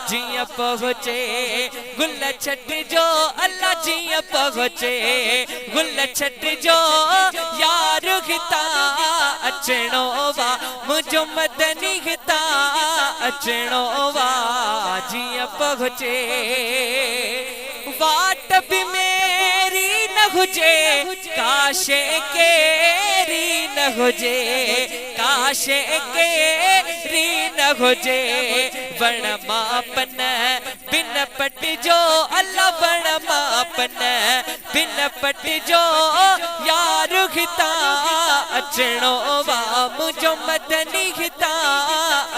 जिया पहुँचे गुल छट जो अल्लाह जिया पहुँचे गुल छट जो यार हिता अचणो वा मुझो मदनी हिता अचणो वा जिया पहुँचे वाट भी मेरी न हुजे काशे केरी न हुजे काशे केरी न हुजे वण मापन बिन पट जो अल्लाह वण मापन बिन पट जो यार हिता अचणो वा मुझो मदनी हिता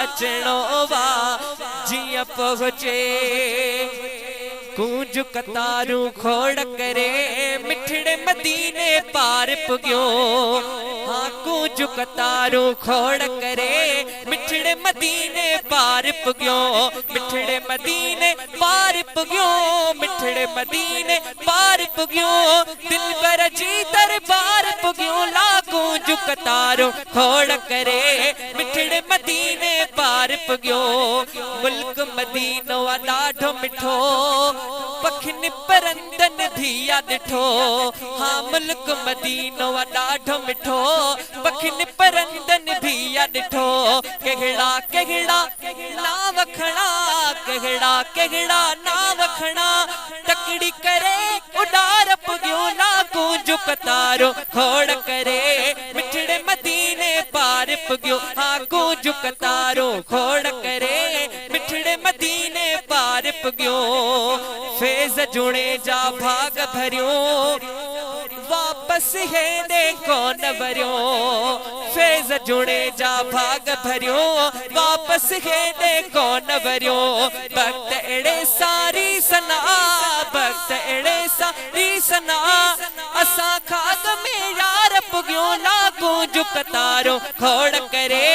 अचणो वा जिया पहुँचे कूंज कतारू खोड़ करे मिठड़े मदीने पार पुग्यो हाँ कूंज कतारू खोड़ करे मिठड़े मदीने पार पुग्यो मिठड़े मदीने पार पुग्यो मिठड़े मदीने पार पुग्यो दिल बर जी दरबार पुग्यो ला कूंज कतारू खोड़ करे मिठड़े मदीने पार पुग्यो मुल्क मदीनो ॾाढो मिठो पखिन परंदन धिया ॾिठो हाँ मुल्क मदीनो ॾाढो मिठो पखिन परंदन धिया ॾिठो कहड़ा कहड़ा ना वखणा कहड़ा कहड़ा ना वखणा तकड़ी करे उडार पुग्यो ना कूंज कतारो खोड़ करे मिठड़े मदीने पार पुग्यो हाँ कूंज कतारो खोड़ करे मिठड़े मदीने पार पुग्यो फेज जुणे जा भाग भरियो वापस है देखो न भरियो फेज जुणे जा भाग भरियो वापस है देखो न भरियो भक्त एड़े सारी सना भक्त एड़े सारी सना असा खाग में यार पुग्यो लागू जुकतारो खोड़ करे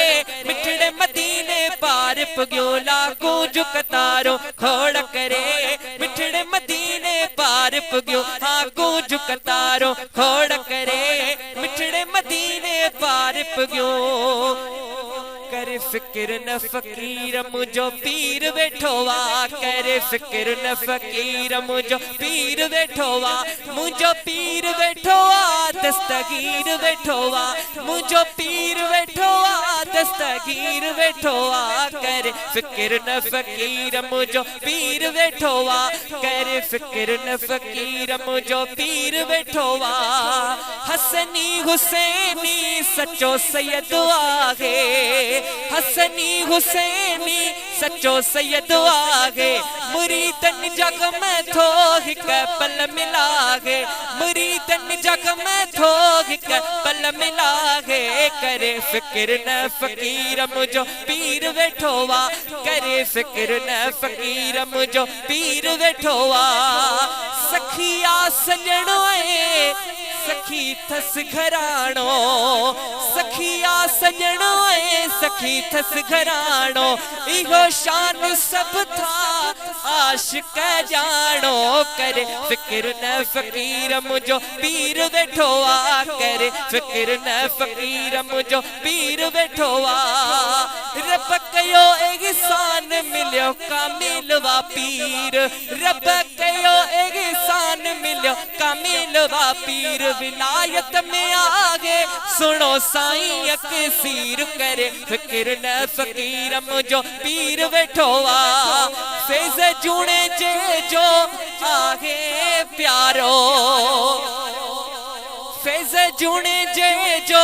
मिठड़े मदीने पार पुग्यो लागू जुकतारो खोड़ करे मिठड़े मदीने पार पुग्यो लागू जुकतारो खोड़ करे मिठड़े मदीने पार पुग्यो करे फिक्र न फकीर मुझो पीर वेठोवा करे फिक्र न फकीर मुझो पीर वेठोवा मुझो पीर वेठोवा दस्तगीर वेठोवा मुझो पीर वेठोवा दस्तगीर वेठोवा करे फिक्र न फकीर मुझो पीर वेठोवा करे फिक्र न फकीर मुझो पीर वेठोवा हसनी हुसैनी सचो सैयद आहे हसनी हुसैनी सचो सैयद आगे मुरीदन जग में थो हिक पल मिलागे मुरीदन जग में थो हिक पल मिलागे करे फिक्र न फकीर मुझो पीर वेठोवा करे फिक्र न फकीर मुझो पीर वेठोवा सखिया सजणो सखी थस घराणो सखिया सजणो सखी थस घराणो इहो शान सब था आशिक जानो करे फिक्र न फकीर मुझो पीर वेठोवा करे फिक्र न फकीर मुझो पीर वेठोवा रब कयो एहसान मिलियो कामिल वा पीर रब कयो एहसान मिलियो कामिल वा पीर विलायत में आगे सुनो साईं अकसीर करे फिक्र न फकीर मुझो पीर वेठोवा फैज़ जूने जे जो आगे प्यारो फैज़ जूने जे जो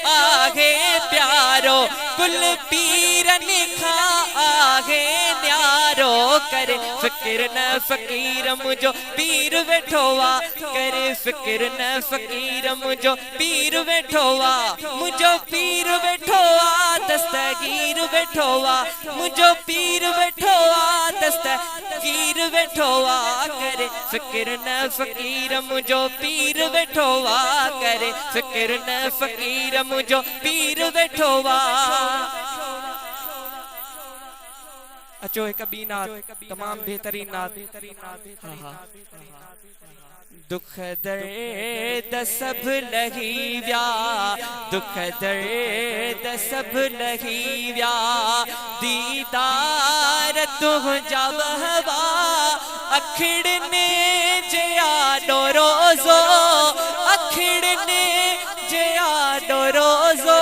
आगे प्यारो कुल पीरन खा आगे न्यारो करे फिक्र न फकीर मुझो पीर वेठोवा करे फिक्र न फकीर मुझो पीर वेठोवा मुझो पीर वेठोवा दस्तगीर वेठोवा मुझो पीर वेठोवा दस्तगीर वेठोवा करे फिक्र न फकीर मुझो पीर वेठोवा करे फिक्र न फकीर मुझो पीर वेठोवा अचो एक बी नात तमाम बेहतरीन नात। हाँ हाँ दुख दर्द सब लही व्या, दुख दर्द सब लही व्या, दीदार तुह जब हवा अखिड़ने जयानो रोजो, अखिड़ने जयानो रोजो,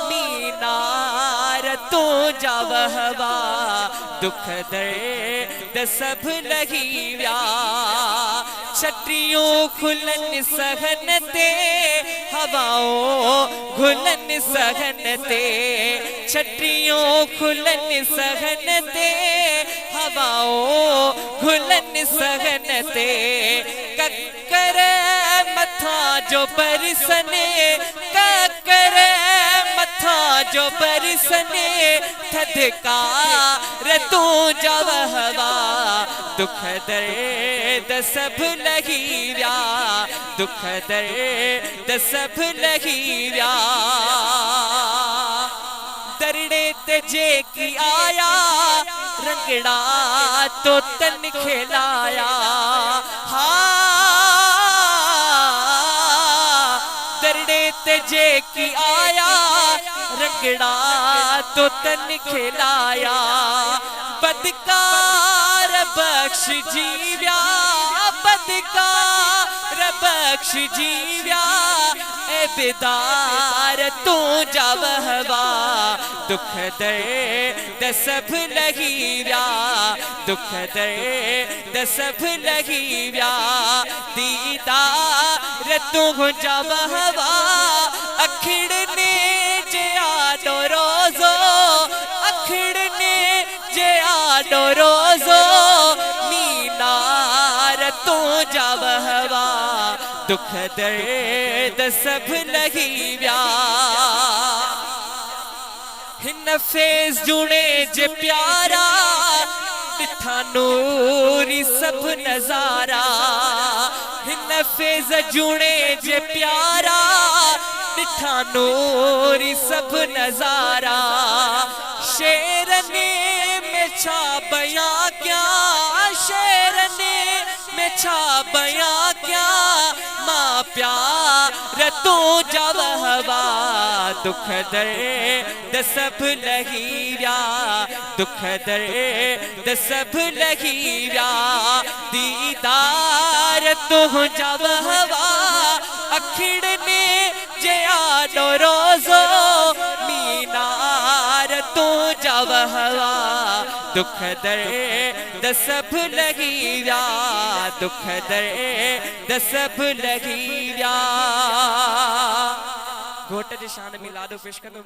मीनार तू जब हवा दुख दर्द सब लही व्या, छत्रियों खुलन सहन ते हवाओं घुलन सहन ते, छत्रियों खुलन सहन ते हवाओं घुलन सहन ते, कक्कर मथा जो बरसने, कक्कर मथा जो बरसने, थदकार तू जब हवा दुख दर्द सब लही व्या, दुख दर्द सब लही व्या, दरड़े तजे की आया रंगड़ा तो तन खिलाया, हाँ दरड़े तजे की आया रंगड़ा तो तन खिलाया, बदकार बख्श जीव्या, बदकार बख्श जीव्या, ए बेदार तू जब हवा दुख दर्द सब लही व्या, दुख दर्द सब लही व्या, दीदार तू जब हवा अखिड़ने जयानो रोजो, अखिड़ने जयानो रोजो, मीनार तू जब हवा दुख दर्द सब लही व्या, हिन फेज जुड़े जे प्यारा दिठा नूरी सब नजारा, हिन फेज जुड़े जे प्यारा दिठा नूरी सब नजारा, शेरने में छा बया क्या, शेरने में छा बया क्या, माँ प्यार तू जब हवा दुख दर्द सब लही व्या, दुख दर्द सब लही व्या, दीदार तू जब हवा अखिड़ने जयानो रोजो, मीनार तू जब हवा दुख दर्द सब लही व्या, दुख दर्द सब लही व्या। घोट जी शान मिला दो पेश कर दो।